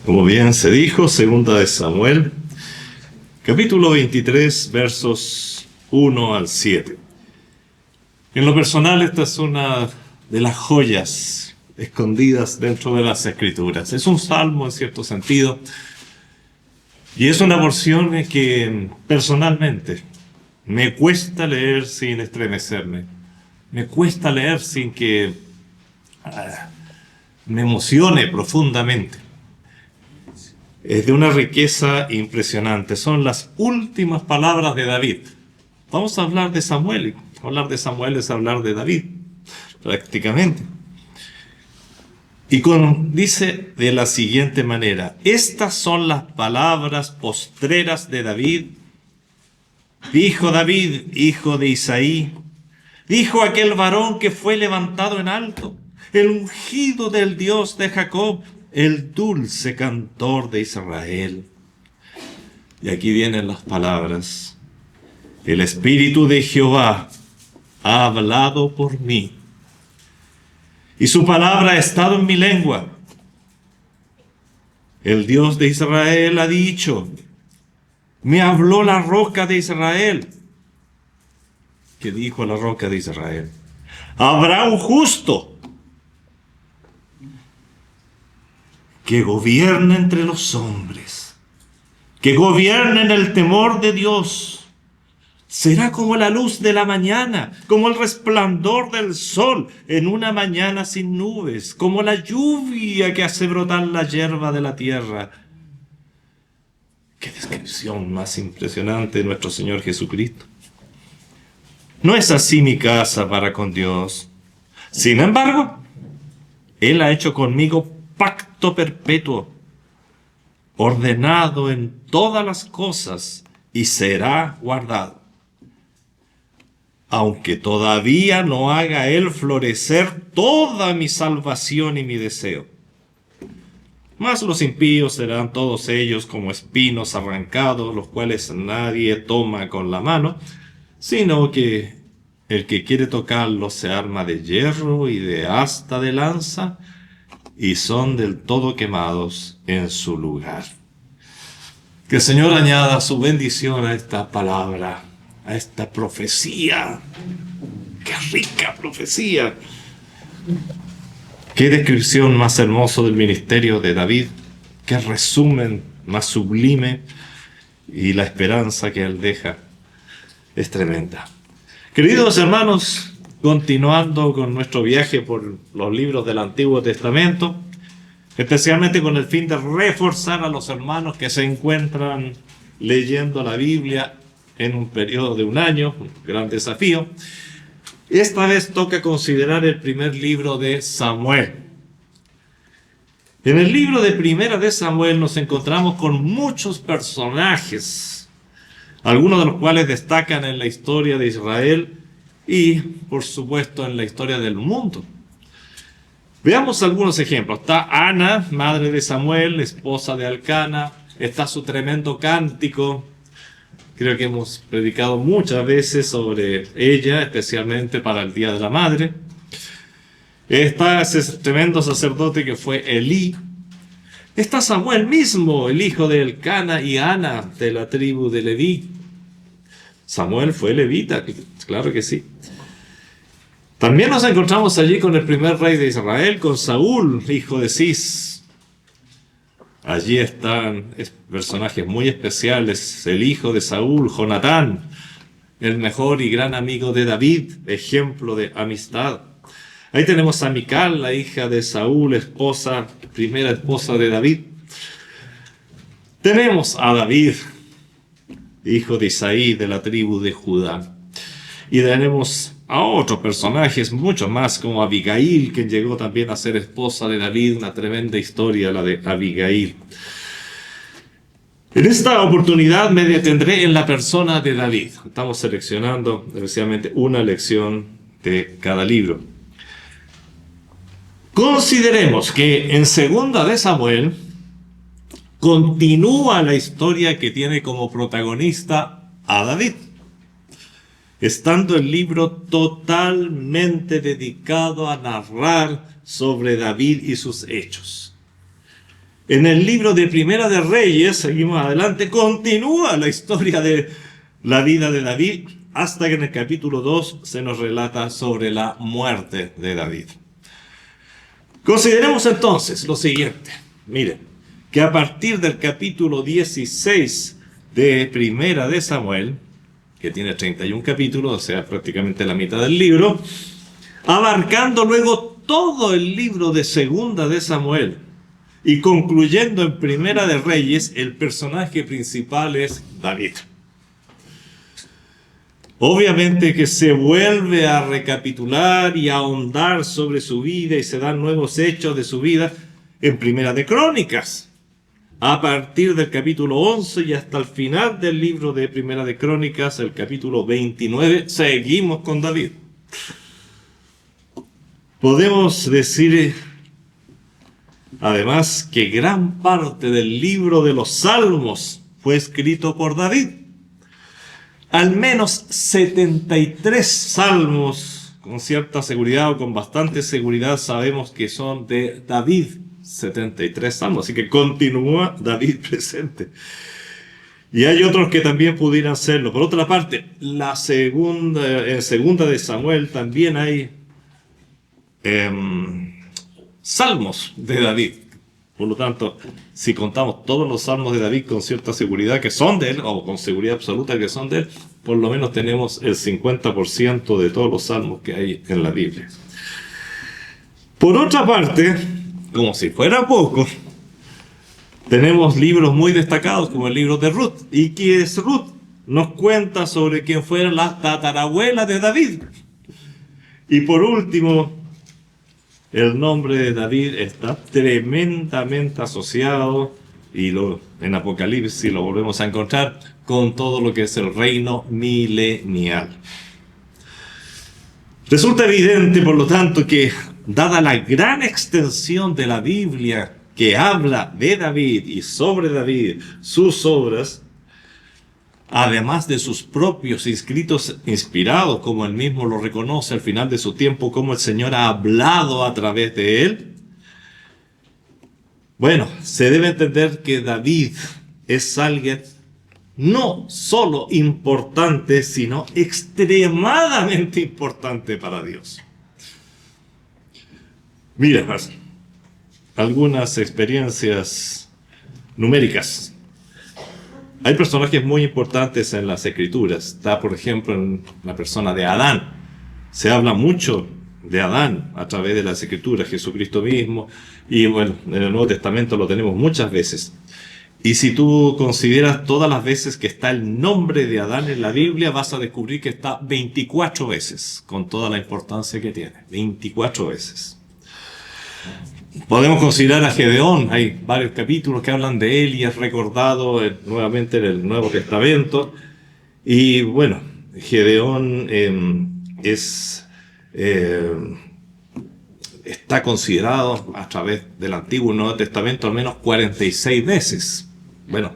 Como bien se dijo, segunda de Samuel, capítulo 23, versos 1 al 7. En lo personal, esta es una de las joyas escondidas dentro de las Escrituras. Es un salmo en cierto sentido, y es una porción que personalmente me cuesta leer sin estremecerme. Me cuesta leer sin que me emocione profundamente. Es de una riqueza impresionante. Son las últimas palabras de David. Vamos a hablar de Samuel. Hablar de Samuel es hablar de David, prácticamente. Y dice de la siguiente manera: estas son las palabras postreras de David. Dijo David, hijo de Isaí, dijo aquel varón que fue levantado en alto, el ungido del Dios de Jacob, el dulce cantor de Israel. Y aquí vienen las palabras: el Espíritu de Jehová ha hablado por mí, y su palabra ha estado en mi lengua. El Dios de Israel ha dicho, me habló la roca de Israel. ¿Qué dijo la roca de Israel? Habrá un justo que gobierne entre los hombres, que gobierne en el temor de Dios. Será como la luz de la mañana, como el resplandor del sol en una mañana sin nubes, como la lluvia que hace brotar la hierba de la tierra. ¡Qué descripción más impresionante de nuestro Señor Jesucristo! No es así mi casa para con Dios. Sin embargo, Él ha hecho conmigo pacto perpetuo, ordenado en todas las cosas, y será guardado. Aunque todavía no haga Él florecer toda mi salvación y mi deseo. Mas los impíos serán todos ellos como espinos arrancados, los cuales nadie toma con la mano, sino que el que quiere tocarlos se arma de hierro y de asta de lanza, y son del todo quemados en su lugar. Que el Señor añada su bendición a esta palabra, a esta profecía. ¡Qué rica profecía! ¡Qué descripción más hermosa del ministerio de David! ¡Qué resumen más sublime! Y la esperanza que él deja es tremenda. Queridos hermanos, continuando con nuestro viaje por los libros del Antiguo Testamento, especialmente con el fin de reforzar a los hermanos que se encuentran leyendo la Biblia en un periodo de un año, un gran desafío. Esta vez toca considerar el primer libro de Samuel. En el libro de Primera de Samuel nos encontramos con muchos personajes, algunos de los cuales destacan en la historia de Israel y, por supuesto, en la historia del mundo. Veamos algunos ejemplos. Está Ana, madre de Samuel, esposa de Elcana. Está su tremendo cántico. Creo que hemos predicado muchas veces sobre ella, especialmente para el Día de la Madre. Está ese tremendo sacerdote que fue Elí. Está Samuel mismo, el hijo de Elcana y Ana, de la tribu de Leví. Samuel fue levita, claro que sí. También nos encontramos allí con el primer rey de Israel, con Saúl, hijo de Cis. Allí están personajes muy especiales, el hijo de Saúl, Jonatán, el mejor y gran amigo de David, ejemplo de amistad. Ahí tenemos a Mical, la hija de Saúl, primera esposa de David. Tenemos a David, hijo de Isaí, de la tribu de Judá. Y tenemos a otros personajes, mucho más, como Abigail, que llegó también a ser esposa de David, una tremenda historia la de Abigail. En esta oportunidad me detendré en la persona de David. Estamos seleccionando especialmente una lección de cada libro. Consideremos que en Segunda de Samuel continúa la historia que tiene como protagonista a David. estando el libro totalmente dedicado a narrar sobre David y sus hechos. En el libro de Primera de Reyes, seguimos adelante, continúa la historia de la vida de David, hasta que en el capítulo 2 se nos relata sobre la muerte de David. Consideremos entonces lo siguiente. Miren, que a partir del capítulo 16 de Primera de Samuel, que tiene 31 capítulos, o sea, prácticamente la mitad del libro, abarcando luego todo el libro de Segunda de Samuel y concluyendo en Primera de Reyes, el personaje principal es David. Obviamente que se vuelve a recapitular y a ahondar sobre su vida y se dan nuevos hechos de su vida en Primera de Crónicas. A partir del capítulo 11 y hasta el final del libro de Primera de Crónicas, el capítulo 29, seguimos con David. Podemos decir, además, que gran parte del libro de los Salmos fue escrito por David. Al menos 73 salmos, con cierta seguridad o con bastante seguridad, sabemos que son de David. 73 salmos, así que continúa David presente. Y hay otros que también pudieran serlo. Por otra parte, en segunda de Samuel también hay salmos de David. Por lo tanto, si contamos todos los salmos de David con cierta seguridad que son de él, o con seguridad absoluta que son de él, por lo menos tenemos el 50% de todos los salmos que hay en la Biblia. Por otra parte, como si fuera poco, tenemos libros muy destacados como el libro de Ruth. ¿Y quién es Ruth? Nos cuenta sobre quién fue la tatarabuela de David. Y por último, el nombre de David está tremendamente asociado, y en Apocalipsis lo volvemos a encontrar, con todo lo que es el reino milenial. Resulta evidente, por lo tanto, que dada la gran extensión de la Biblia que habla de David y sobre David, sus obras, además de sus propios escritos inspirados, como él mismo lo reconoce al final de su tiempo, como el Señor ha hablado a través de él, bueno, se debe entender que David es alguien no solo importante, sino extremadamente importante para Dios. Mira, algunas experiencias numéricas. Hay personajes muy importantes en las Escrituras. Está, por ejemplo, en la persona de Adán. Se habla mucho de Adán a través de las Escrituras, Jesucristo mismo. Y bueno, en el Nuevo Testamento lo tenemos muchas veces. Y si tú consideras todas las veces que está el nombre de Adán en la Biblia, vas a descubrir que está 24 veces, con toda la importancia que tiene. 24 veces. Podemos considerar a Gedeón. Hay varios capítulos que hablan de él y es recordado nuevamente en el Nuevo Testamento. Y bueno, Gedeón está considerado a través del Antiguo y Nuevo Testamento al menos 46 veces. Bueno,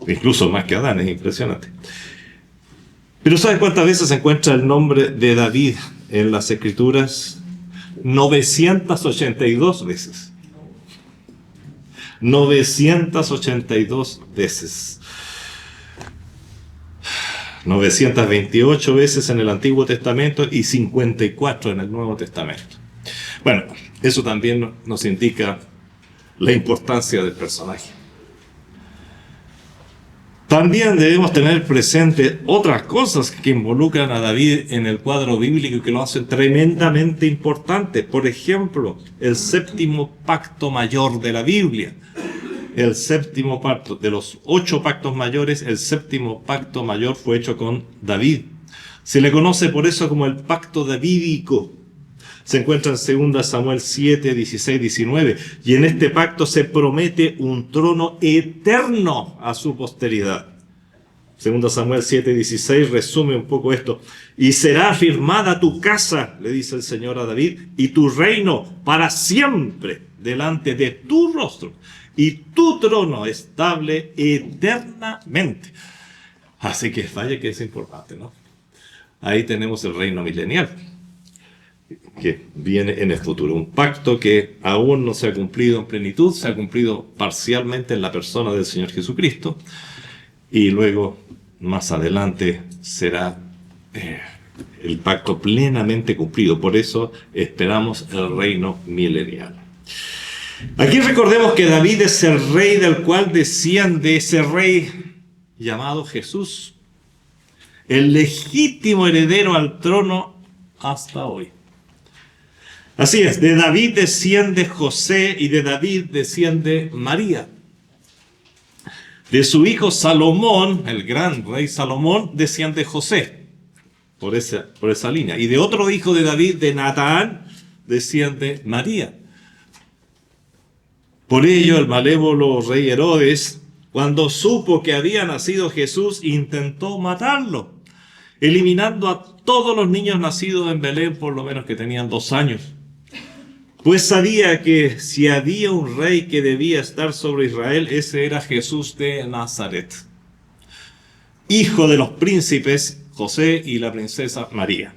incluso más que Adán, es impresionante. Pero ¿sabes cuántas veces se encuentra el nombre de David en las Escrituras? 982 veces. 982 veces. 928 veces en el Antiguo Testamento y 54 en el Nuevo Testamento. Bueno, eso también nos indica la importancia del personaje. También debemos tener presente otras cosas que involucran a David en el cuadro bíblico y que lo hacen tremendamente importante. Por ejemplo, el séptimo pacto mayor de la Biblia. El séptimo pacto, de los 8 pactos mayores, el séptimo pacto mayor fue hecho con David. Se le conoce por eso como el pacto davídico. Se encuentra en 2 Samuel 7, 16, 19. Y en este pacto se promete un trono eterno a su posteridad. 2 Samuel 7, 16 resume un poco esto. Y será afirmada tu casa, le dice el Señor a David, y tu reino para siempre delante de tu rostro, y tu trono estable eternamente. Así que vaya que es importante, ¿no? ahí tenemos el reino milenial, que viene en el futuro. Un pacto que aún no se ha cumplido en plenitud, se ha cumplido parcialmente en la persona del Señor Jesucristo, y luego, más adelante, será el pacto plenamente cumplido. Por eso esperamos el reino milenial. Aquí recordemos que David es el rey del cual desciende ese rey llamado Jesús, el legítimo heredero al trono hasta hoy. Así es, de David desciende José y de David desciende María. De su hijo Salomón, el gran rey Salomón, desciende José, por esa línea. Y de otro hijo de David, de Natán, desciende María. Por ello, el malévolo rey Herodes, cuando supo que había nacido Jesús, intentó matarlo, eliminando a todos los niños nacidos en Belén, por lo menos que tenían 2 años. Pues sabía que si había un rey que debía estar sobre Israel, ese era Jesús de Nazaret, hijo de los príncipes José y la princesa María.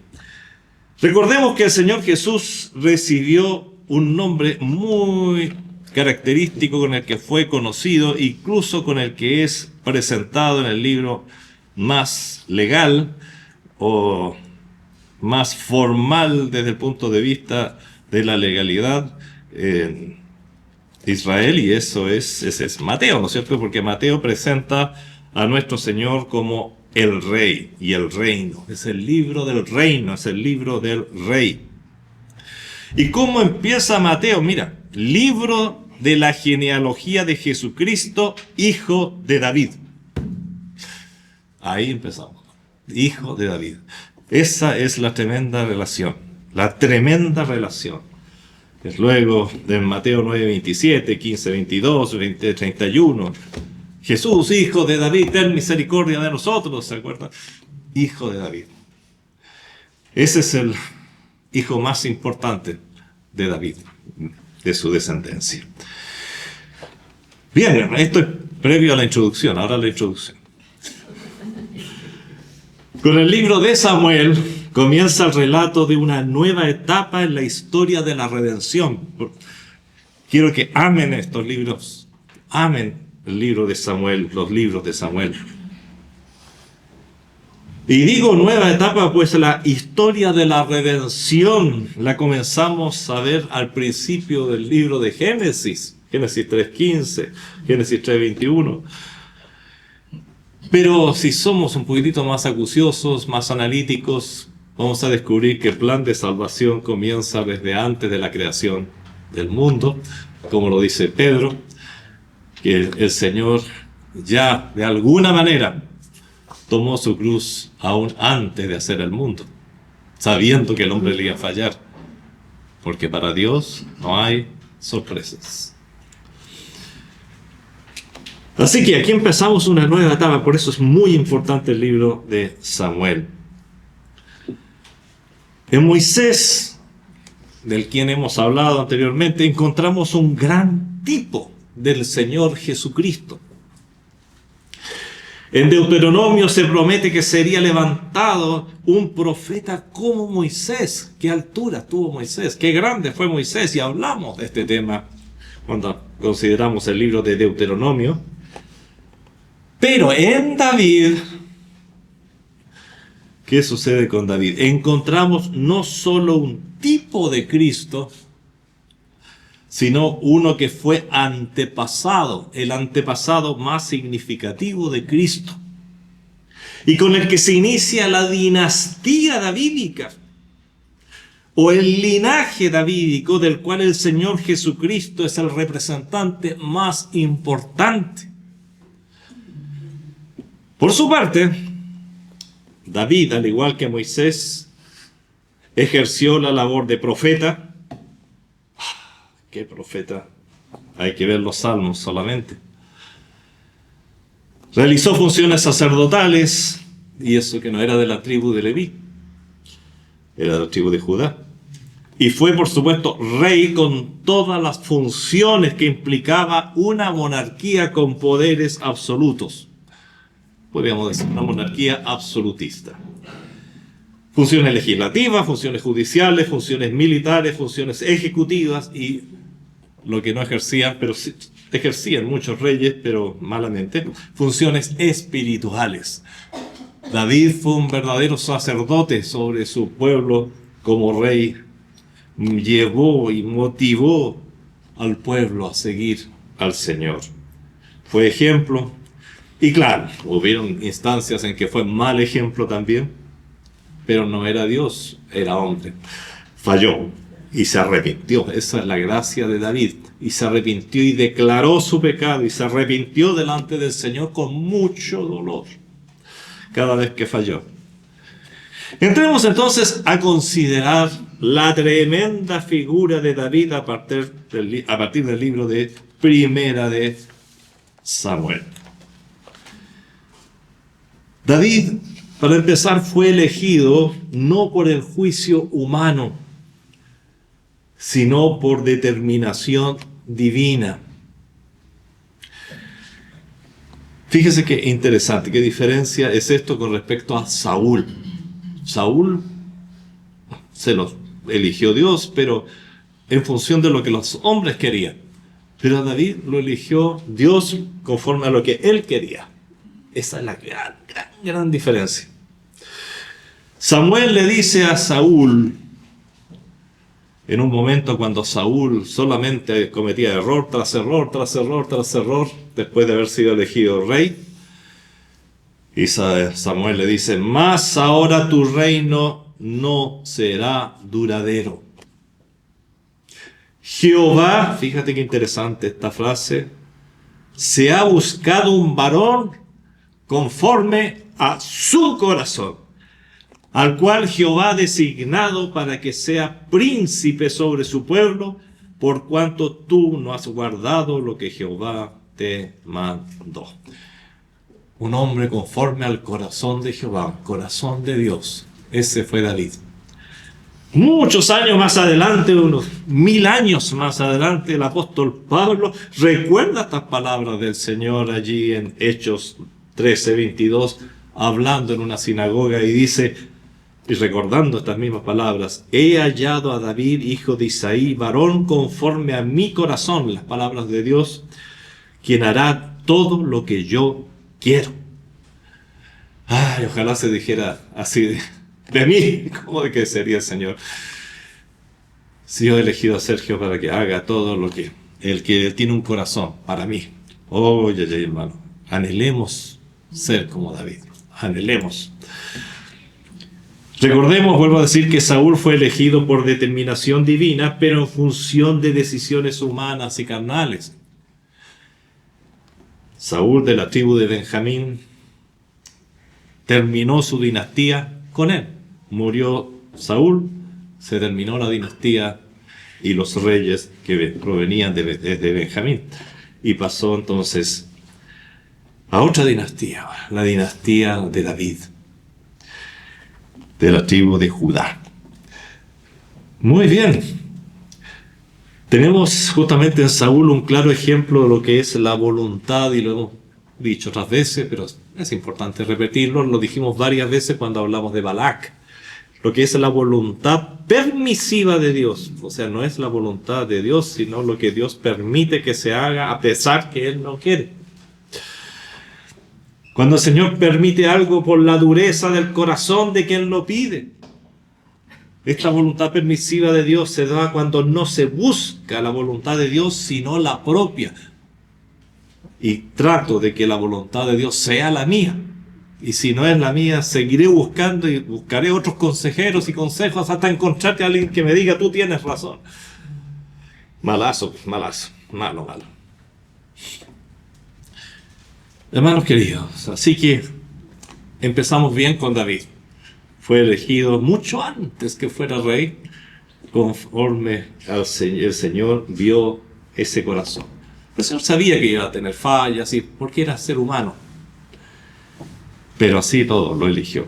Recordemos que el Señor Jesús recibió un nombre muy característico con el que fue conocido, incluso con el que es presentado en el libro más legal o más formal desde el punto de vista de la legalidad en Israel, y ese es Mateo, ¿no es cierto? Porque Mateo presenta a nuestro Señor como el Rey y el reino. Es el libro del reino, es el libro del Rey. ¿Y cómo empieza Mateo? Mira, libro de la genealogía de Jesucristo, hijo de David. Ahí empezamos. Hijo de David. Esa es la tremenda relación. La tremenda relación. Es luego de Mateo 9:27, 15:22, 20:31. Jesús, hijo de David, ten misericordia de nosotros, ¿se acuerdan? Hijo de David. Ese es el hijo más importante de David, de su descendencia. Bien, esto es previo a la introducción, ahora la introducción. Con el libro de Samuel comienza el relato de una nueva etapa en la historia de la redención. Quiero que amen estos libros, amen el libro de Samuel, los libros de Samuel. Y digo nueva etapa, pues la historia de la redención la comenzamos a ver al principio del libro de Génesis. Génesis 3:15, Génesis 3:21. Pero si somos un poquitito más acuciosos, más analíticos, vamos a descubrir que el plan de salvación comienza desde antes de la creación del mundo, como lo dice Pedro, que el Señor ya de alguna manera tomó su cruz aún antes de hacer el mundo, sabiendo que el hombre le iba a fallar, porque para Dios no hay sorpresas. Así que aquí empezamos una nueva etapa, por eso es muy importante el libro de Samuel. En Moisés, del quien hemos hablado anteriormente, encontramos un gran tipo del Señor Jesucristo. En Deuteronomio se promete que sería levantado un profeta como Moisés. ¿Qué altura tuvo Moisés? ¿Qué grande fue Moisés? Y hablamos de este tema cuando consideramos el libro de Deuteronomio. Pero en David, ¿qué sucede con David? Encontramos no solo un tipo de Cristo, sino uno que fue antepasado, el antepasado más significativo de Cristo, y con el que se inicia la dinastía davídica, o el linaje davídico del cual el Señor Jesucristo es el representante más importante. Por su parte, David, al igual que Moisés, ejerció la labor de profeta. ¿Qué profeta? Hay que ver los salmos solamente. Realizó funciones sacerdotales, y eso que no era de la tribu de Leví, era de la tribu de Judá. Y fue, por supuesto, rey con todas las funciones que implicaba una monarquía con poderes absolutos. Podríamos decir una monarquía absolutista. Funciones legislativas, funciones judiciales, funciones militares, funciones ejecutivas y lo que no ejercían, pero sí ejercían muchos reyes, pero malamente, funciones espirituales. David fue un verdadero sacerdote sobre su pueblo como rey. Llevó y motivó al pueblo a seguir al Señor. Fue ejemplo. Y claro, hubieron instancias en que fue mal ejemplo también, pero no era Dios, era hombre. Falló y se arrepintió. Esa es la gracia de David. Y se arrepintió y declaró su pecado y se arrepintió delante del Señor con mucho dolor cada vez que falló. Entremos entonces a considerar la tremenda figura de David a partir del libro de Primera de Samuel. David, para empezar, fue elegido no por el juicio humano, sino por determinación divina. Fíjese qué interesante, qué diferencia es esto con respecto a Saúl. Saúl se lo eligió Dios, pero en función de lo que los hombres querían. Pero a David lo eligió Dios conforme a lo que él quería. Esa es la gran diferencia. Samuel le dice a Saúl, en un momento cuando Saúl solamente cometía error tras error, tras error, tras error, después de haber sido elegido rey, y Samuel le dice, mas ahora tu reino no será duradero. Jehová, fíjate qué interesante esta frase, se ha buscado un varón conforme a su corazón, al cual Jehová ha designado para que sea príncipe sobre su pueblo, por cuanto tú no has guardado lo que Jehová te mandó. Un hombre conforme al corazón de Jehová, corazón de Dios. Ese fue David. Muchos años más adelante, unos 1000 años más adelante, el apóstol Pablo recuerda estas palabras del Señor allí en Hechos 13:22, hablando en una sinagoga y dice, y recordando estas mismas palabras, he hallado a David, hijo de Isaí, varón conforme a mi corazón, las palabras de Dios, quien hará todo lo que yo quiero. Ay, ojalá se dijera así de mí, ¿cómo de qué sería el Señor? Si yo he elegido a Sergio para que haga todo lo que él quiere, él tiene un corazón para mí. Oye, hermano, anhelemos ser como David, anhelemos. Recordemos, vuelvo a decir, que Saúl fue elegido por determinación divina, pero en función de decisiones humanas y carnales. Saúl, de la tribu de Benjamín, terminó su dinastía con él. Murió Saúl, se terminó la dinastía y los reyes que provenían de Benjamín. Y pasó entonces a otra dinastía, la dinastía de David, de la tribu de Judá. Muy bien. Tenemos justamente en Saúl un claro ejemplo de lo que es la voluntad, y lo hemos dicho otras veces, pero es importante repetirlo, lo dijimos varias veces cuando hablamos de Balac, lo que es la voluntad permisiva de Dios, o sea, no es la voluntad de Dios, sino lo que Dios permite que se haga a pesar que Él no quiere. Cuando el Señor permite algo por la dureza del corazón de quien lo pide. Esta voluntad permisiva de Dios se da cuando no se busca la voluntad de Dios, sino la propia. Y trato de que la voluntad de Dios sea la mía. Y si no es la mía, seguiré buscando y buscaré otros consejeros y consejos hasta encontrarte a alguien que me diga, tú tienes razón. Malazo, malo. Hermanos queridos, así que empezamos bien con David. Fue elegido mucho antes que fuera rey, conforme el Señor vio ese corazón. El Señor sabía que iba a tener fallas, porque era ser humano. Pero así todo lo eligió.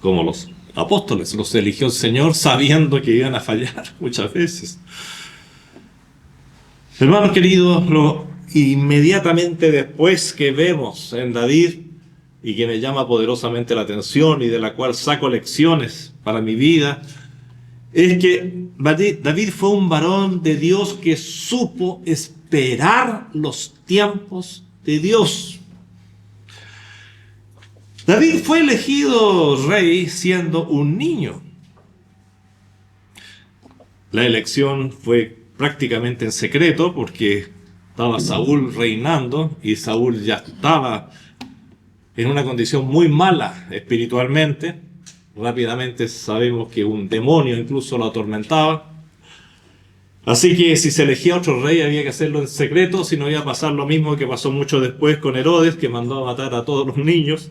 Como los apóstoles, los eligió el Señor sabiendo que iban a fallar muchas veces. Hermanos queridos, inmediatamente después que vemos en David y que me llama poderosamente la atención y de la cual saco lecciones para mi vida, es que David fue un varón de Dios que supo esperar los tiempos de Dios. David fue elegido rey siendo un niño. La elección fue prácticamente en secreto porque estaba Saúl reinando y Saúl ya estaba en una condición muy mala espiritualmente. Rápidamente sabemos que un demonio incluso lo atormentaba. Así que si se elegía otro rey había que hacerlo en secreto, si no iba a pasar lo mismo que pasó mucho después con Herodes, que mandó a matar a todos los niños.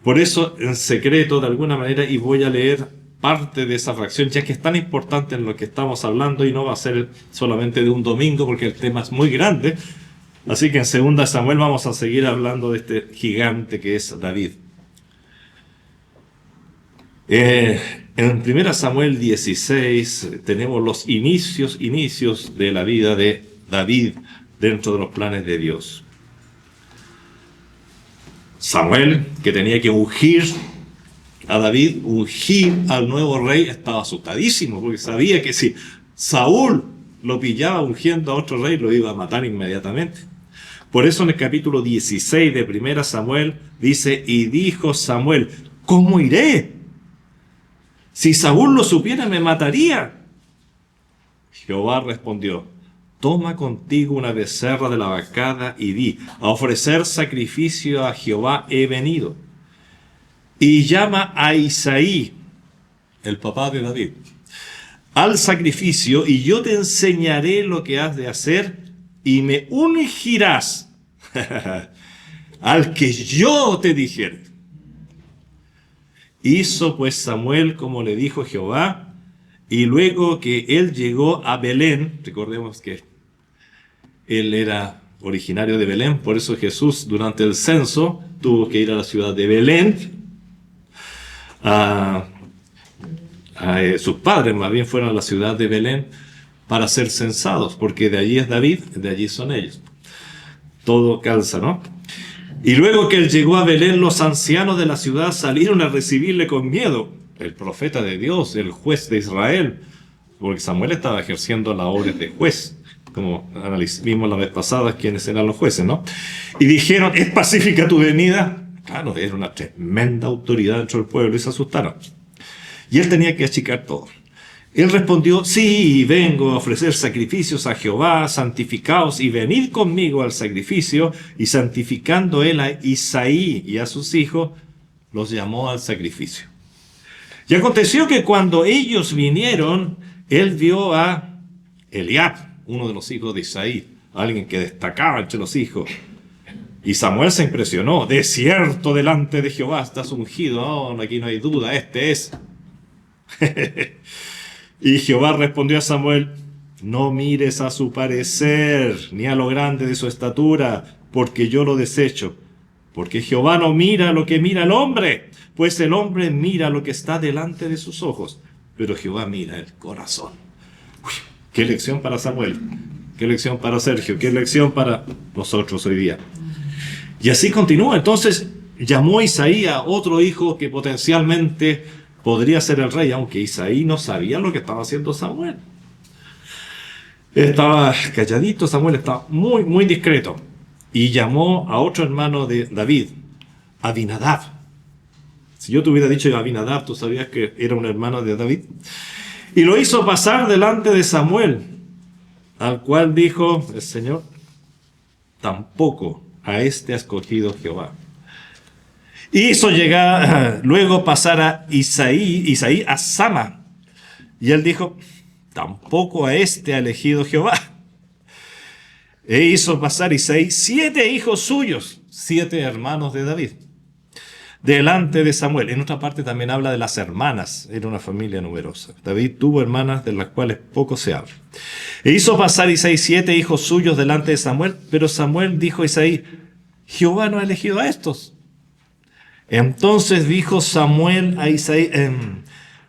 Por eso en secreto de alguna manera, y voy a leer parte de esa fracción, ya que es tan importante en lo que estamos hablando y no va a ser solamente de un domingo porque el tema es muy grande. Así que en 2 Samuel vamos a seguir hablando de este gigante que es David. En 1 Samuel 16 tenemos los inicios de la vida de David dentro de los planes de Dios. Samuel, que tenía que ungir a David, ungir al nuevo rey, estaba asustadísimo porque sabía que si Saúl lo pillaba ungiendo a otro rey lo iba a matar inmediatamente. Por eso en el capítulo 16 de 1 Samuel dice: y dijo Samuel, ¿cómo iré? Si Saúl lo supiera me mataría. Jehová respondió: toma contigo una becerra de la vacada y di: a ofrecer sacrificio a Jehová he venido. Y llama a Isaí, el papá de David, al sacrificio, y yo te enseñaré lo que has de hacer, y me ungirás al que yo te dijere. Hizo pues Samuel como le dijo Jehová, y luego que él llegó a Belén, recordemos que él era originario de Belén, por eso Jesús durante el censo tuvo que ir a la ciudad de Belén. Sus padres más bien fueron a la ciudad de Belén para ser censados, porque de allí es David, de allí son ellos. Todo calza, ¿no? Y luego que él llegó a Belén, los ancianos de la ciudad salieron a recibirle con miedo. El profeta de Dios, el juez de Israel, porque Samuel estaba ejerciendo labores de juez, como vimos la vez pasada quiénes eran los jueces, ¿no? Y dijeron: ¿es pacífica tu venida? Claro, era una tremenda autoridad dentro del pueblo y se asustaron. Y él tenía que achicar todo. Él respondió: sí, vengo a ofrecer sacrificios a Jehová, santificaos y venid conmigo al sacrificio. Y santificando él a Isaí y a sus hijos, los llamó al sacrificio. Y aconteció que cuando ellos vinieron, él vio a Eliab, uno de los hijos de Isaí, alguien que destacaba entre los hijos. Y Samuel se impresionó: de cierto delante de Jehová estás ungido. No, aquí no hay duda, este es. Y Jehová respondió a Samuel: no mires a su parecer, ni a lo grande de su estatura, porque yo lo desecho. Porque Jehová no mira lo que mira el hombre, pues el hombre mira lo que está delante de sus ojos, pero Jehová mira el corazón. Uy, qué lección para Samuel, qué lección para Sergio, qué lección para nosotros hoy día. Y así continúa. Entonces llamó Isaí a otro hijo que potencialmente podría ser el rey, aunque Isaí no sabía lo que estaba haciendo Samuel. Estaba calladito, Samuel estaba muy discreto. Y llamó a otro hermano de David, Abinadab. Si yo te hubiera dicho Abinadab, ¿tú sabías que era un hermano de David? Y lo hizo pasar delante de Samuel, al cual dijo el Señor: tampoco a este ha escogido Jehová. Hizo llegar, luego pasar a Isaí a Sama. Y él dijo: tampoco a este ha elegido Jehová. E hizo pasar Isaí 7 hijos suyos, 7 hermanos de David, delante de Samuel. En otra parte también habla de las hermanas, era una familia numerosa. David tuvo hermanas de las cuales poco se habla. E hizo pasar Isaí 7 hijos suyos delante de Samuel, pero Samuel dijo a Isaí: Jehová no ha elegido a estos. Entonces dijo Samuel a Isaí: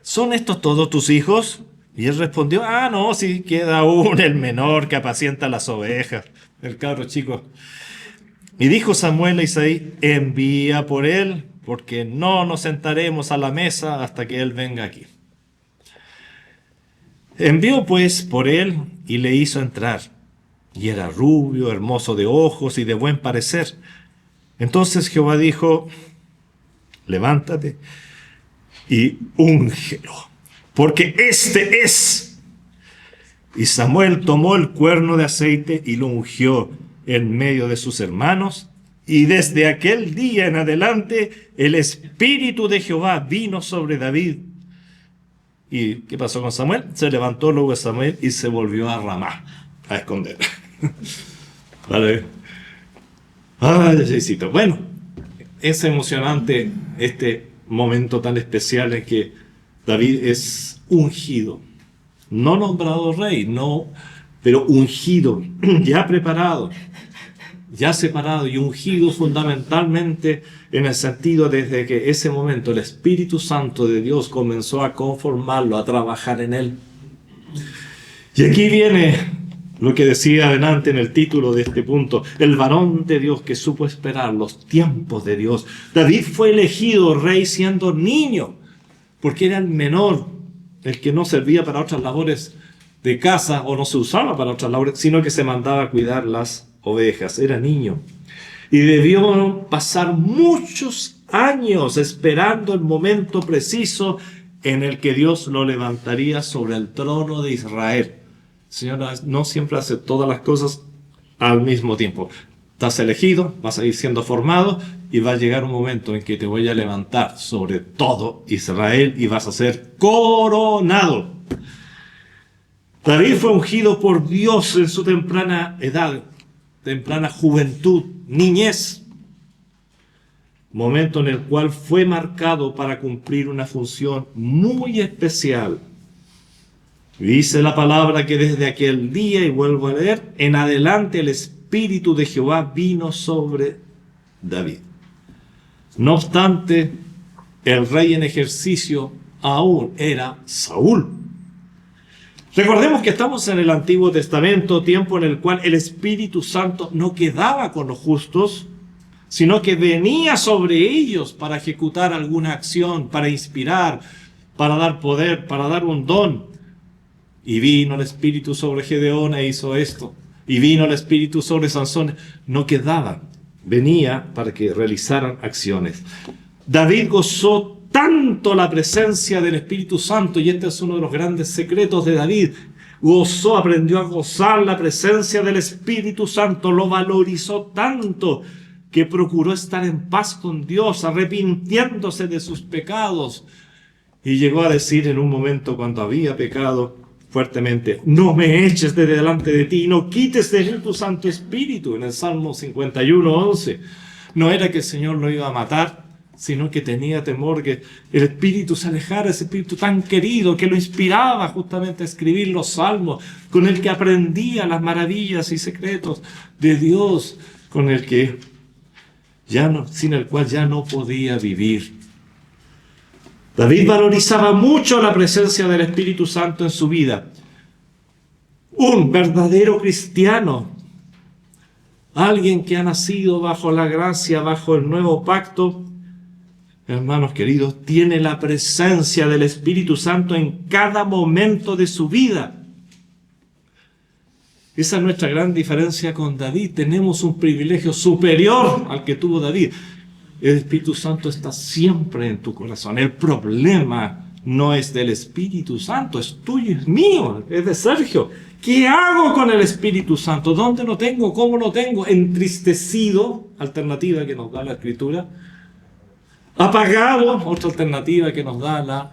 ¿son estos todos tus hijos? Y él respondió: no, sí queda aún el menor que apacienta las ovejas. El cabro chico. Y dijo Samuel a Isaí: envía por él, porque no nos sentaremos a la mesa hasta que él venga aquí. Envió pues por él y le hizo entrar. Y era rubio, hermoso de ojos y de buen parecer. Entonces Jehová dijo: levántate y úngelo, porque este es. Y Samuel tomó el cuerno de aceite y lo ungió en medio de sus hermanos. Y desde aquel día en adelante el Espíritu de Jehová vino sobre David. ¿Y qué pasó con Samuel? Se levantó luego Samuel y se volvió a Ramá a esconder. Vale. Ay, Diosito. Bueno, es emocionante este momento tan especial en que David es ungido. No nombrado rey, no, pero ungido, ya preparado, ya separado y ungido fundamentalmente en el sentido desde que ese momento el Espíritu Santo de Dios comenzó a conformarlo, a trabajar en él. Y aquí viene lo que decía adelante en el título de este punto: el varón de Dios que supo esperar los tiempos de Dios. David fue elegido rey siendo niño, porque era el menor, el que no servía para otras labores de casa o no se usaba para otras labores, sino que se mandaba a cuidar las ovejas. Era niño. Y debió pasar muchos años esperando el momento preciso en el que Dios lo levantaría sobre el trono de Israel. Señora, no siempre hace todas las cosas al mismo tiempo. Estás elegido, vas a ir siendo formado y va a llegar un momento en que te voy a levantar sobre todo Israel y vas a ser coronado. David fue ungido por Dios en su temprana edad, temprana juventud, niñez, momento en el cual fue marcado para cumplir una función muy especial. Dice la palabra que desde aquel día, y vuelvo a leer, en adelante el Espíritu de Jehová vino sobre David. No obstante, el rey en ejercicio aún era Saúl. Recordemos que estamos en el Antiguo Testamento, tiempo en el cual el Espíritu Santo no quedaba con los justos, sino que venía sobre ellos para ejecutar alguna acción, para inspirar, para dar poder, para dar un don. Y vino el Espíritu sobre Gedeón e hizo esto. Y vino el Espíritu sobre Sansón. No quedaba. Venía para que realizaran acciones. David gozó tanto la presencia del Espíritu Santo, y este es uno de los grandes secretos de David. Aprendió a gozar la presencia del Espíritu Santo, lo valorizó tanto que procuró estar en paz con Dios, arrepintiéndose de sus pecados. Y llegó a decir en un momento cuando había pecado fuertemente: no me eches de delante de ti, no quites de mí tu Santo Espíritu. En el Salmo 51:11. No era que el Señor lo iba a matar, sino que tenía temor que el Espíritu se alejara, ese Espíritu tan querido que lo inspiraba justamente a escribir los salmos, con el que aprendía las maravillas y secretos de Dios, con el que sin el cual ya no podía vivir. David valorizaba mucho la presencia del Espíritu Santo en su vida. Un verdadero cristiano, alguien que ha nacido bajo la gracia, bajo el nuevo pacto, hermanos queridos, tiene la presencia del Espíritu Santo en cada momento de su vida. Esa es nuestra gran diferencia con David. Tenemos un privilegio superior al que tuvo David. El Espíritu Santo está siempre en tu corazón. El problema no es del Espíritu Santo, es tuyo, es mío, es de Sergio. ¿Qué hago con el Espíritu Santo? ¿Dónde lo tengo? ¿Cómo lo tengo? Entristecido, alternativa que nos da la Escritura. Apagado, otra alternativa que nos da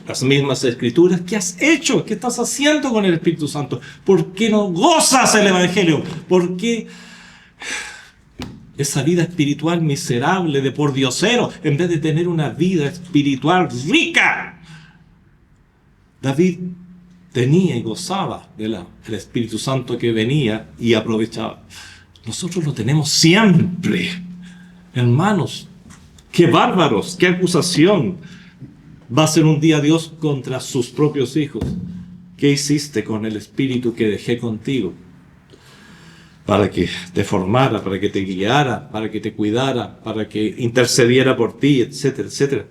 las mismas Escrituras. ¿Qué has hecho? ¿Qué estás haciendo con el Espíritu Santo? ¿Por qué no gozas el Evangelio? ¿Por qué esa vida espiritual miserable de pordiosero en vez de tener una vida espiritual rica? David tenía y gozaba del Espíritu Santo que venía y aprovechaba. Nosotros lo tenemos siempre, hermanos. ¡Qué bárbaros! ¡Qué acusación! Va a ser un día Dios contra sus propios hijos. ¿Qué hiciste con el Espíritu que dejé contigo? para que te formara, para que te guiara, para que te cuidara, para que intercediera por ti, etcétera, etcétera.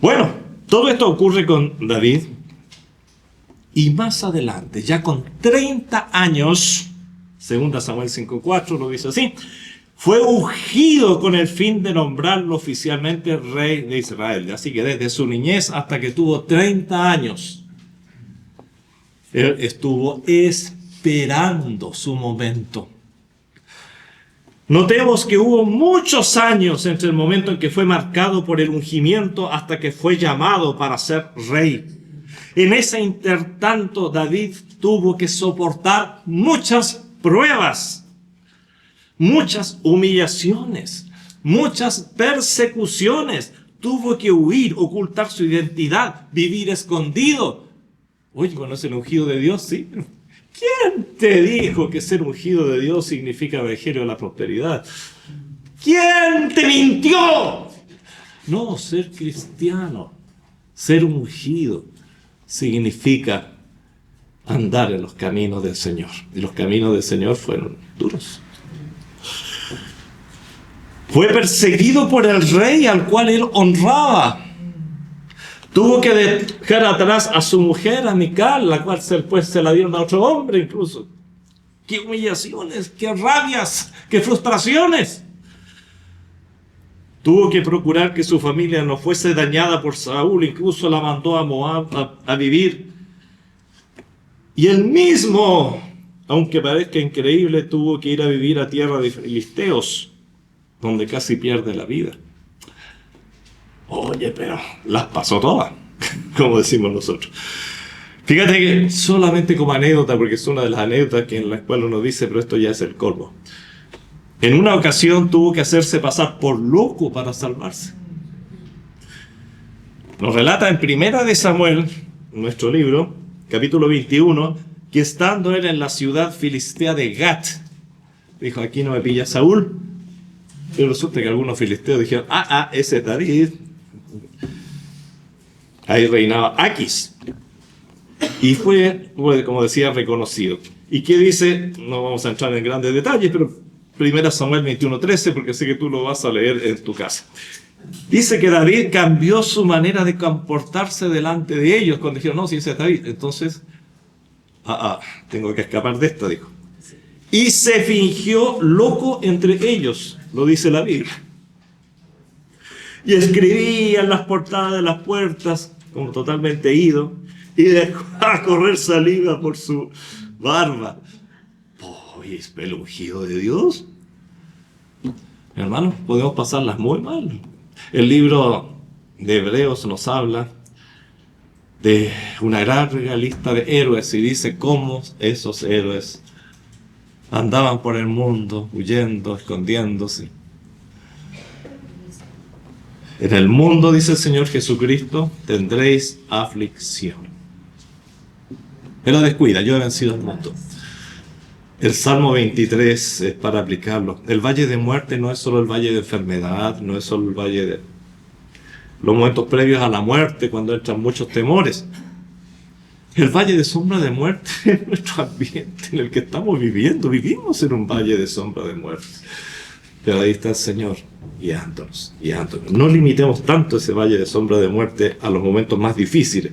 Bueno, todo esto ocurre con David y más adelante, ya con 30 años, 2 Samuel 5:4 lo dice así, fue ungido con el fin de nombrarlo oficialmente rey de Israel. Así que desde su niñez hasta que tuvo 30 años, él estuvo esperando su momento. Notemos que hubo muchos años entre el momento en que fue marcado por el ungimiento hasta que fue llamado para ser rey. En ese intertanto, David tuvo que soportar muchas pruebas, muchas humillaciones, muchas persecuciones. Tuvo que huir, ocultar su identidad, vivir escondido. Oye, ¿conoce el ungido de Dios? Sí. ¿Quién te dijo que ser ungido de Dios significa evangelio de la prosperidad? ¿Quién te mintió? No, ser cristiano, ser ungido, significa andar en los caminos del Señor. Y los caminos del Señor fueron duros. Fue perseguido por el rey al cual él honraba. Tuvo que dejar atrás a su mujer, a Mical, la cual después se la dieron a otro hombre incluso. ¡Qué humillaciones! ¡Qué rabias! ¡Qué frustraciones! Tuvo que procurar que su familia no fuese dañada por Saúl, incluso la mandó a Moab a vivir. Y él mismo, aunque parezca increíble, tuvo que ir a vivir a tierra de filisteos, donde casi pierde la vida. Oye, pero las pasó todas, como decimos nosotros. Fíjate que solamente como anécdota, porque es una de las anécdotas que en la cual uno dice, pero esto ya es el colmo. En una ocasión tuvo que hacerse pasar por loco para salvarse. Nos relata en Primera de Samuel, nuestro libro, capítulo 21, que estando él en la ciudad filistea de Gat, dijo, aquí no me pilla Saúl. Y resulta que algunos filisteos dijeron, ese es David. Ahí reinaba Aquis. Y fue, como decía, reconocido. ¿Y qué dice? No vamos a entrar en grandes detalles, pero 1 Samuel 21:13, porque sé que tú lo vas a leer en tu casa. Dice que David cambió su manera de comportarse delante de ellos cuando dijeron, no, si ese es David. Entonces, tengo que escapar de esto, dijo. Y se fingió loco entre ellos, lo dice la Biblia. Y escribía en las portadas de las puertas, como totalmente ido, y dejó a correr saliva por su barba. Oye, ¿es el ungido de Dios? Hermanos, podemos pasarlas muy mal. El libro de Hebreos nos habla de una larga lista de héroes y dice cómo esos héroes andaban por el mundo, huyendo, escondiéndose. En el mundo, dice el Señor Jesucristo, tendréis aflicción. Pero descuida, yo he vencido al mundo. El Salmo 23 es para aplicarlo. El valle de muerte no es solo el valle de enfermedad, no es solo el valle de los momentos previos a la muerte, cuando entran muchos temores. El valle de sombra de muerte es nuestro ambiente en el que estamos viviendo. Vivimos en un valle de sombra de muerte. Pero ahí está el Señor guiándonos, guiándonos. No limitemos tanto ese valle de sombra de muerte a los momentos más difíciles.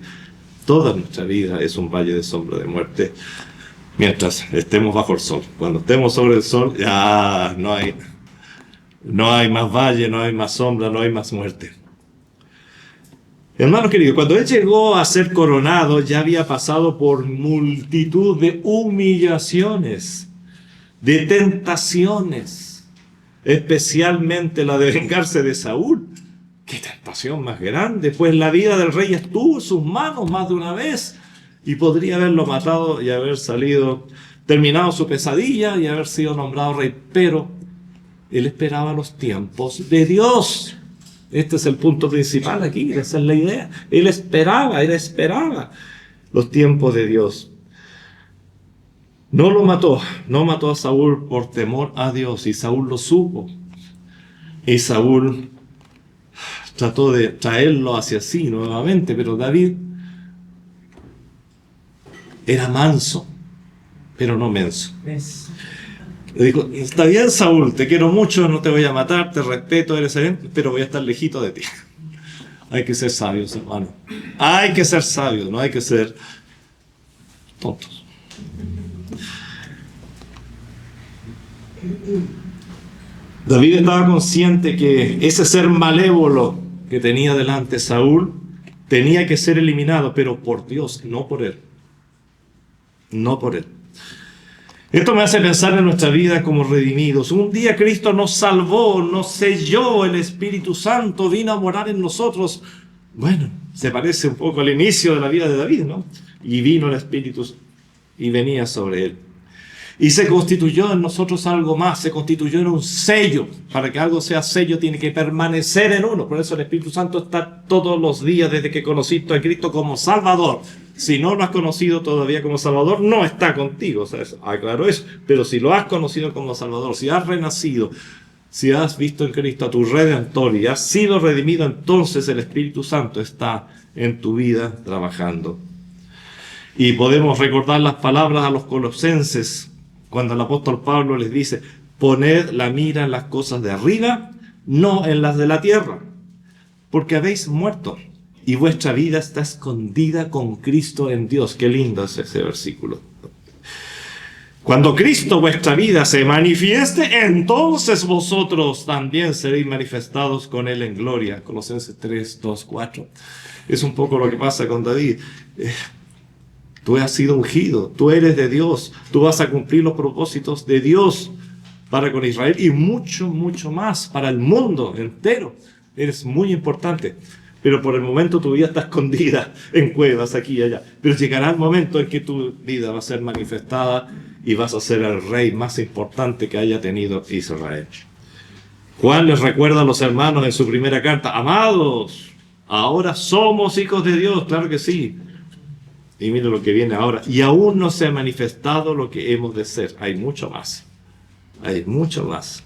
Toda nuestra vida es un valle de sombra de muerte mientras estemos bajo el sol. Cuando estemos sobre el sol, ya no hay más valle, no hay más sombra, no hay más muerte. Hermano querido, cuando él llegó a ser coronado, ya había pasado por multitud de humillaciones, de tentaciones, especialmente la de vengarse de Saúl. ¡Qué tentación más grande! Pues la vida del rey estuvo en sus manos más de una vez y podría haberlo matado y haber terminado su pesadilla y haber sido nombrado rey. Pero él esperaba los tiempos de Dios. Este es el punto principal aquí, esa es la idea. Él esperaba los tiempos de Dios. No lo mató, no mató a Saúl por temor a Dios, y Saúl lo supo. Y Saúl trató de traerlo hacia sí nuevamente, pero David era manso, pero no menso. Le dijo, está bien, Saúl, te quiero mucho, no te voy a matar, te respeto, eres bien, pero voy a estar lejito de ti. Hay que ser sabios, hermano. Hay que ser sabios, no hay que ser tontos. David estaba consciente que ese ser malévolo que tenía delante Saúl tenía que ser eliminado, pero por Dios, no por él. No por él. Esto me hace pensar en nuestra vida como redimidos. Un día Cristo nos salvó, nos selló, el Espíritu Santo vino a morar en nosotros. Bueno, se parece un poco al inicio de la vida de David, ¿no? Y vino el Espíritu y venía sobre él. Y se constituyó en nosotros algo más, se constituyó en un sello. Para que algo sea sello tiene que permanecer en uno. Por eso el Espíritu Santo está todos los días desde que conociste a Cristo como Salvador. Si no lo has conocido todavía como Salvador, no está contigo. O sea, aclaro eso. Pero si lo has conocido como Salvador, si has renacido, si has visto en Cristo a tu Redentor y has sido redimido, entonces el Espíritu Santo está en tu vida trabajando. Y podemos recordar las palabras a los colosenses, cuando el apóstol Pablo les dice, poned la mira en las cosas de arriba, no en las de la tierra, porque habéis muerto y vuestra vida está escondida con Cristo en Dios. Qué lindo es ese versículo. Cuando Cristo vuestra vida se manifieste, entonces vosotros también seréis manifestados con Él en gloria. Colosenses 3, 2, 4. Es un poco lo que pasa con David. Tú has sido ungido, tú eres de Dios, tú vas a cumplir los propósitos de Dios para con Israel y mucho, mucho más para el mundo entero. Eres muy importante, pero por el momento tu vida está escondida en cuevas aquí y allá. Pero llegará el momento en que tu vida va a ser manifestada y vas a ser el rey más importante que haya tenido Israel. Juan les recuerda a los hermanos en su primera carta, amados, ahora somos hijos de Dios, claro que sí. Y mira lo que viene ahora. Y aún no se ha manifestado lo que hemos de ser. Hay mucho más. Hay mucho más.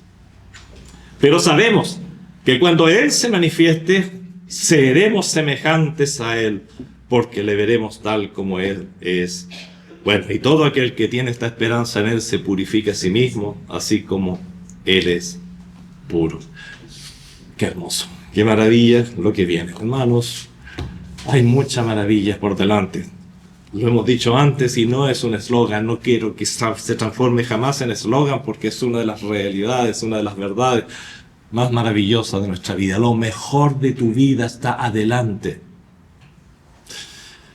Pero sabemos que cuando Él se manifieste, seremos semejantes a Él, porque le veremos tal como Él es. Bueno, y todo aquel que tiene esta esperanza en Él se purifica a sí mismo, así como Él es puro. Qué hermoso. Qué maravilla lo que viene. Hermanos, hay muchas maravillas por delante. Lo hemos dicho antes y no es un eslogan, no quiero que se transforme jamás en eslogan porque es una de las realidades, una de las verdades más maravillosas de nuestra vida. Lo mejor de tu vida está adelante.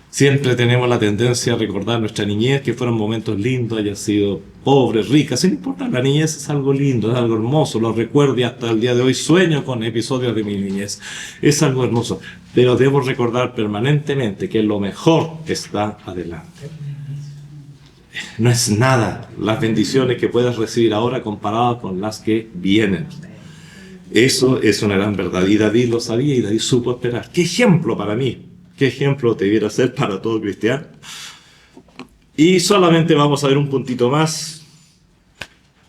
Siempre tenemos la tendencia a recordar nuestra niñez, que fueron momentos lindos, haya sido pobres, ricas, sin importar, la niñez es algo lindo, es algo hermoso, lo recuerdo y hasta el día de hoy sueño con episodios de mi niñez. Es algo hermoso, pero debo recordar permanentemente que lo mejor está adelante. No es nada las bendiciones que puedas recibir ahora comparadas con las que vienen. Eso es una gran verdad, y David lo sabía y David supo esperar. ¡Qué ejemplo para mí! ¿Qué ejemplo debiera ser para todo cristiano? Y solamente vamos a ver un puntito más,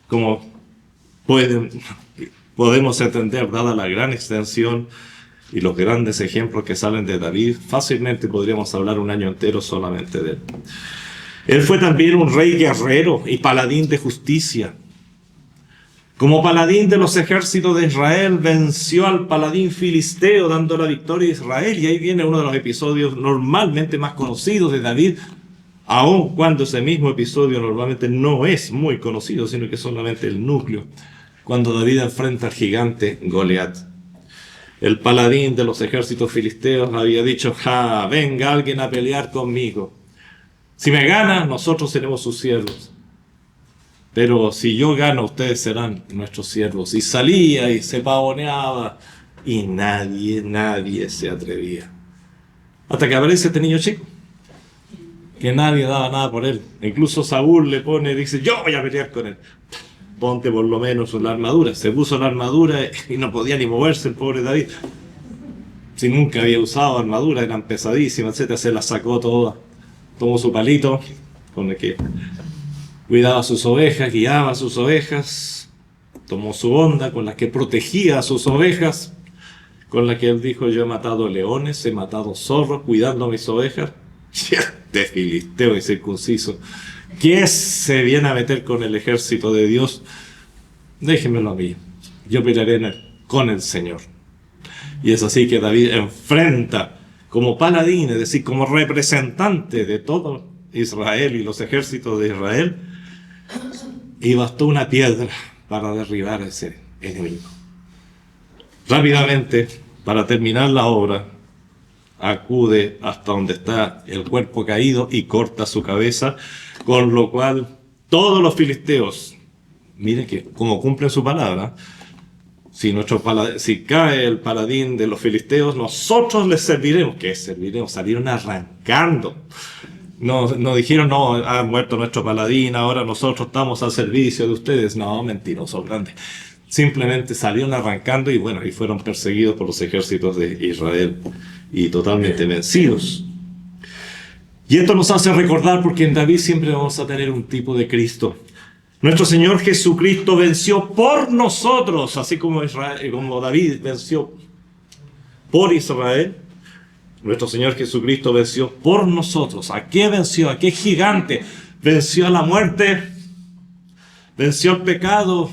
como podemos entender, dada la gran extensión y los grandes ejemplos que salen de David, fácilmente podríamos hablar un año entero solamente de él. Él fue también un rey guerrero y paladín de justicia. Como paladín de los ejércitos de Israel, venció al paladín filisteo dando la victoria a Israel. Y ahí viene uno de los episodios normalmente más conocidos de David, aun cuando ese mismo episodio normalmente no es muy conocido, sino que es solamente el núcleo, cuando David enfrenta al gigante Goliat. El paladín de los ejércitos filisteos había dicho, venga alguien a pelear conmigo. Si me gana, nosotros seremos sus siervos. Pero si yo gano, ustedes serán nuestros siervos. Y salía y se pavoneaba y nadie se atrevía. Hasta que aparece este niño chico, que nadie daba nada por él. Incluso Saúl le dice, yo voy a pelear con él. Ponte por lo menos la armadura. Se puso la armadura y no podía ni moverse el pobre David. Si nunca había usado armadura, eran pesadísimas, etc. Se la sacó toda. Tomó su palito con el que cuidaba sus ovejas, guiaba a sus ovejas, tomó su onda con la que protegía a sus ovejas, con la que él dijo, yo he matado leones, he matado zorros, cuidando a mis ovejas. De filisteo incircunciso, ¿Qué se viene a meter con el ejército de Dios? Déjenmelo a mí. Yo pelearé con el Señor. Y es así que David enfrenta como paladín, es decir, como representante de todo Israel y los ejércitos de Israel, y bastó una piedra para derribar a ese enemigo. Rápidamente, para terminar la obra, acude hasta donde está el cuerpo caído y corta su cabeza, con lo cual todos los filisteos, miren que como cumplen su palabra, si cae el paladín de los filisteos, nosotros les serviremos. ¿Qué serviremos? Salieron arrancando. No dijeron, no, ha muerto nuestro paladín, ahora nosotros estamos al servicio de ustedes. No, mentirosos grandes. Simplemente salieron arrancando y bueno, y fueron perseguidos por los ejércitos de Israel y totalmente vencidos. Y esto nos hace recordar, porque en David siempre vamos a tener un tipo de Cristo. Nuestro Señor Jesucristo venció por nosotros, así como David venció por Israel. Nuestro Señor Jesucristo venció por nosotros. ¿A qué venció? ¿A qué gigante? Venció a la muerte, venció al pecado,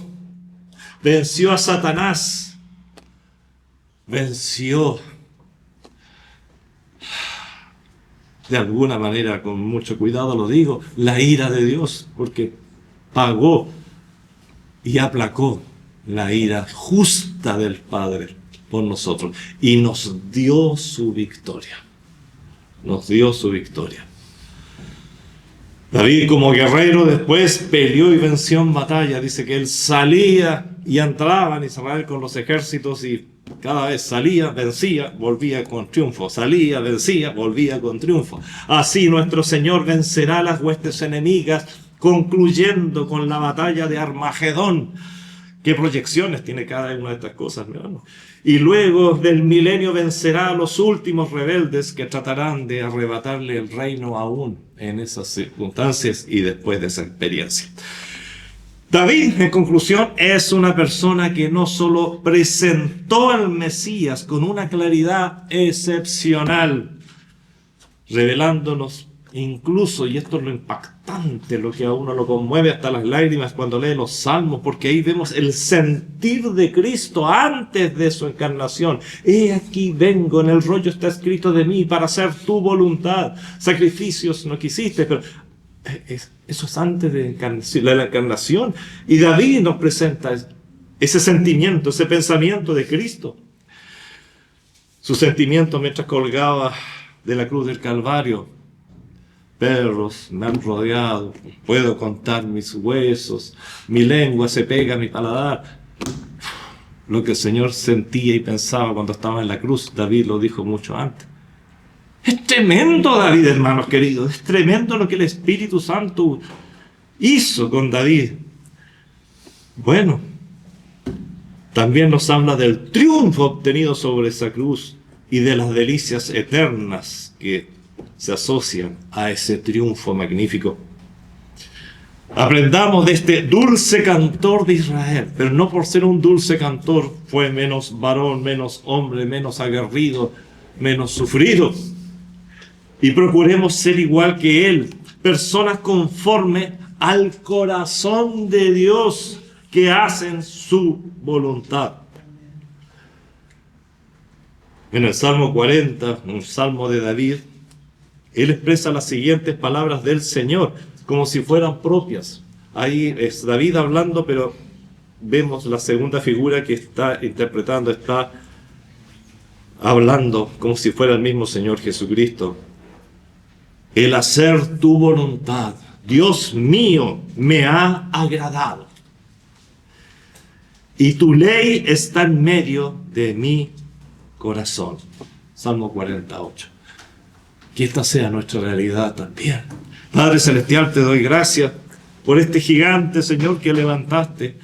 venció a Satanás, venció de alguna manera, con mucho cuidado lo digo, la ira de Dios, porque pagó y aplacó la ira justa del Padre por nosotros y nos dio su victoria. Nos dio su victoria. David, como guerrero, después peleó y venció en batalla. Dice que él salía y entraba en Israel con los ejércitos y cada vez salía, vencía, volvía con triunfo. Salía, vencía, volvía con triunfo. Así nuestro Señor vencerá las huestes enemigas, concluyendo con la batalla de Armagedón. ¿Qué proyecciones tiene cada una de estas cosas, mi hermano? Y luego del milenio vencerá a los últimos rebeldes que tratarán de arrebatarle el reino aún en esas circunstancias y después de esa experiencia. David, en conclusión, es una persona que no solo presentó al Mesías con una claridad excepcional, revelándonos incluso, y esto es lo impactante, lo que a uno lo conmueve hasta las lágrimas cuando lee los salmos, porque ahí vemos el sentir de Cristo antes de su encarnación. He aquí vengo, en el rollo está escrito de mí para hacer tu voluntad. Sacrificios no quisiste, pero eso es antes de la encarnación. Y David nos presenta ese sentimiento, ese pensamiento de Cristo. Su sentimiento mientras colgaba de la cruz del Calvario. Perros me han rodeado, puedo contar mis huesos, mi lengua se pega a mi paladar. Lo que el Señor sentía y pensaba cuando estaba en la cruz, David lo dijo mucho antes. Es tremendo, David, hermanos queridos, es tremendo lo que el Espíritu Santo hizo con David. Bueno, también nos habla del triunfo obtenido sobre esa cruz y de las delicias eternas que se asocian a ese triunfo magnífico. Aprendamos de este dulce cantor de Israel, pero no por ser un dulce cantor fue menos varón, menos hombre, menos aguerrido, menos sufrido. Y procuremos ser igual que él, personas conforme al corazón de Dios que hacen su voluntad. En el Salmo 40, un salmo de David, él expresa las siguientes palabras del Señor, como si fueran propias. Ahí es David hablando, pero vemos la segunda figura que está interpretando, está hablando como si fuera el mismo Señor Jesucristo. El hacer tu voluntad, Dios mío, me ha agradado. Y tu ley está en medio de mi corazón. Salmo 48. Que esta sea nuestra realidad también. Padre Celestial, te doy gracias por este gigante, Señor, que levantaste,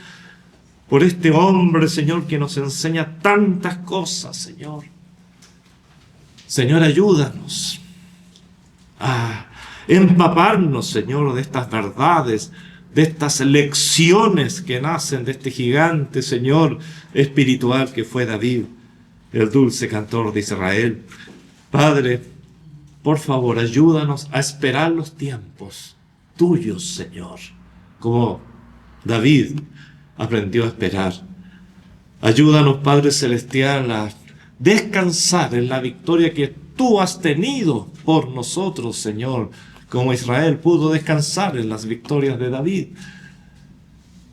por este hombre, Señor, que nos enseña tantas cosas, Señor. Señor, ayúdanos a empaparnos, Señor, de estas verdades, de estas lecciones que nacen de este gigante, Señor, espiritual que fue David, el dulce cantor de Israel. Padre, por favor, ayúdanos a esperar los tiempos tuyos, Señor, como David aprendió a esperar. Ayúdanos, Padre Celestial, a descansar en la victoria que tú has tenido por nosotros, Señor, como Israel pudo descansar en las victorias de David.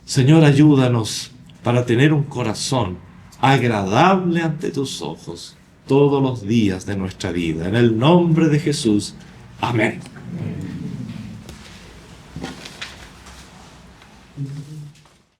Señor, ayúdanos para tener un corazón agradable ante tus ojos todos los días de nuestra vida. En el nombre de Jesús. Amén.